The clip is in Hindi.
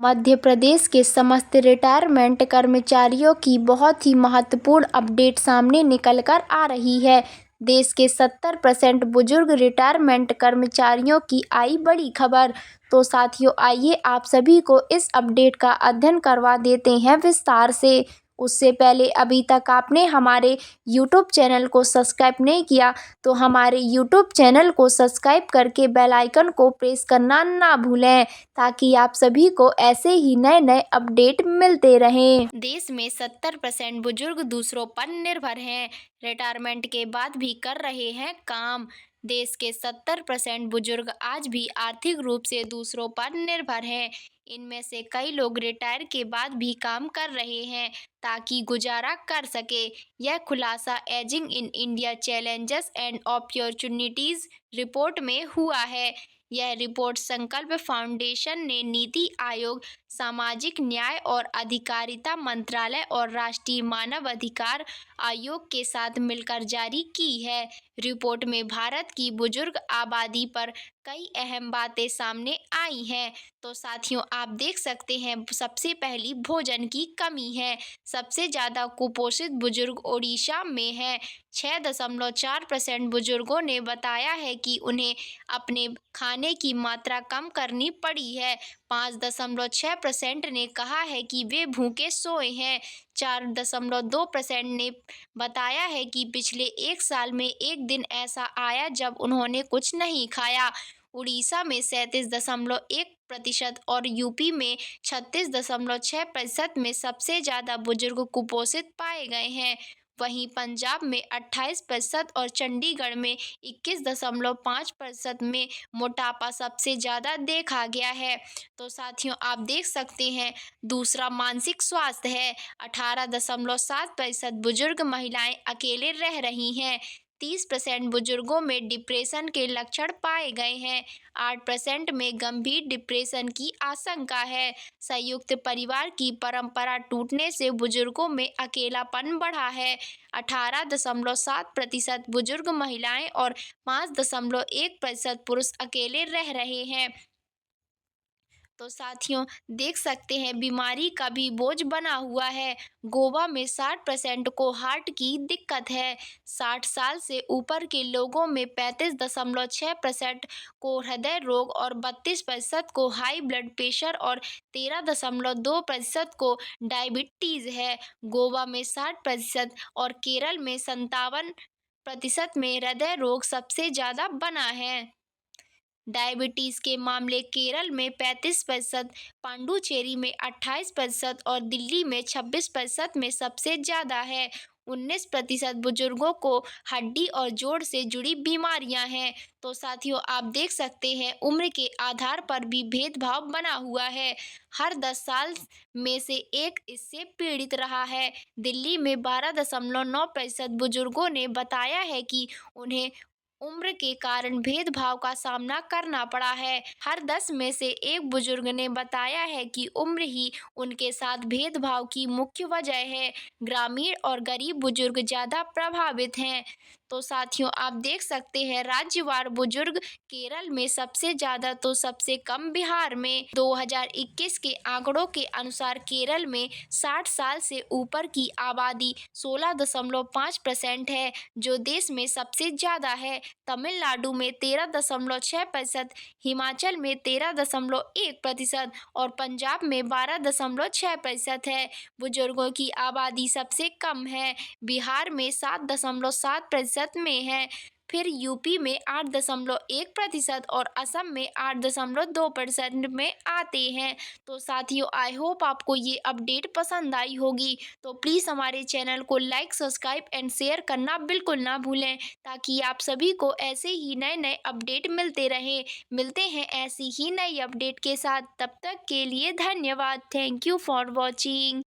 मध्य प्रदेश के समस्त रिटायरमेंट कर्मचारियों की बहुत ही महत्वपूर्ण अपडेट सामने निकल कर आ रही है। देश के 70% बुजुर्ग रिटायरमेंट कर्मचारियों की आई बड़ी खबर। तो साथियों, आइए आप सभी को इस अपडेट का अध्ययन करवा देते हैं विस्तार से। उससे पहले अभी तक आपने हमारे YouTube चैनल को सब्सक्राइब नहीं किया तो हमारे YouTube चैनल को सब्सक्राइब करके बेल आइकन को प्रेस करना ना भूलें, ताकि आप सभी को ऐसे ही नए नए अपडेट मिलते रहें। देश में 70% बुजुर्ग दूसरों पर निर्भर हैं, रिटायरमेंट के बाद भी कर रहे हैं काम। देश के 70% बुजुर्ग आज भी आर्थिक रूप से दूसरों पर निर्भर हैं। इनमें से कई लोग रिटायर के बाद भी काम कर रहे हैं ताकि गुजारा कर सके। यह खुलासा ageing in India challenges and opportunities report में हुआ है। यह रिपोर्ट संकल्प फाउंडेशन ने नीति आयोग, सामाजिक न्याय और अधिकारिता मंत्रालय और राष्ट्रीय मानव अधिकार आयोग के साथ मिलकर जारी की है। रिपोर्ट में भारत की बुजुर्ग आबादी पर कई अहम बातें सामने आई हैं। तो साथियों, आप देख सकते हैं, सबसे पहली भोजन की कमी है। सबसे ज़्यादा कुपोषित बुजुर्ग ओडिशा में है। 6.4% बुजुर्गों ने बताया है कि उन्हें अपने खाने की मात्रा कम करनी पड़ी है। 5.6% ने कहा है कि वे भूखे सोए हैं। 4.2% ने बताया है कि पिछले एक साल में एक दिन ऐसा आया जब उन्होंने कुछ नहीं खाया। उड़ीसा में 37.1% और यूपी में 36.6% में सबसे ज़्यादा बुजुर्ग कुपोषित पाए गए हैं। वहीं पंजाब में 28% और चंडीगढ़ में 21.5% में मोटापा सबसे ज़्यादा देखा गया है। तो साथियों, आप देख सकते हैं, दूसरा मानसिक स्वास्थ्य है। 18.7% बुजुर्ग महिलाएं अकेले रह रही हैं। 30% बुजुर्गों में डिप्रेशन के लक्षण पाए गए हैं। 8% में गंभीर डिप्रेशन की आशंका है। संयुक्त परिवार की परंपरा टूटने से बुजुर्गों में अकेलापन बढ़ा है। 18.7% बुजुर्ग महिलाएं और 5.1% पुरुष अकेले रह रहे हैं। तो साथियों, देख सकते हैं, बीमारी का भी बोझ बना हुआ है। गोवा में 60% को हार्ट की दिक्कत है। 60 साल से ऊपर के लोगों में 35.6% को हृदय रोग और 32% को हाई ब्लड प्रेशर और 13.2% को डायबिटीज है। गोवा में 60% और केरल में 57% में हृदय रोग सबसे ज़्यादा बना है। डायबिटीज़ के मामले केरल में 35%, पांडुचेरी में 28% और दिल्ली में 26% में सबसे ज़्यादा है। 19% बुजुर्गों को हड्डी और जोड़ से जुड़ी बीमारियां हैं। तो साथियों, आप देख सकते हैं, उम्र के आधार पर भी भेदभाव बना हुआ है। हर 10 साल में से एक इससे पीड़ित रहा है। दिल्ली में 12.9% बुजुर्गों ने बताया है कि उन्हें उम्र के कारण भेदभाव का सामना करना पड़ा है। हर 10 में से एक बुजुर्ग ने बताया है कि उम्र ही उनके साथ भेदभाव की मुख्य वजह है। ग्रामीण और गरीब बुजुर्ग ज़्यादा प्रभावित हैं। तो साथियों, आप देख सकते हैं, राज्यवार बुजुर्ग केरल में सबसे ज़्यादा तो सबसे कम बिहार में। 2021 के आंकड़ों के अनुसार केरल में 60 साल से ऊपर की आबादी 16.5% है, जो देश में सबसे ज़्यादा है। तमिलनाडु में 13.6%, हिमाचल में 13.1% और पंजाब में 12.6% है। बुजुर्गों की आबादी सबसे कम है, बिहार में 7.7% में है। फिर यूपी में 8.1% और असम में 8.2% में आते हैं। तो साथियों, आई होप आपको ये अपडेट पसंद आई होगी। तो प्लीज़ हमारे चैनल को लाइक, सब्सक्राइब एंड शेयर करना बिल्कुल ना भूलें, ताकि आप सभी को ऐसे ही नए नए अपडेट मिलते रहें। मिलते हैं ऐसी ही नई अपडेट के साथ। तब तक के लिए धन्यवाद। Thank you for watching.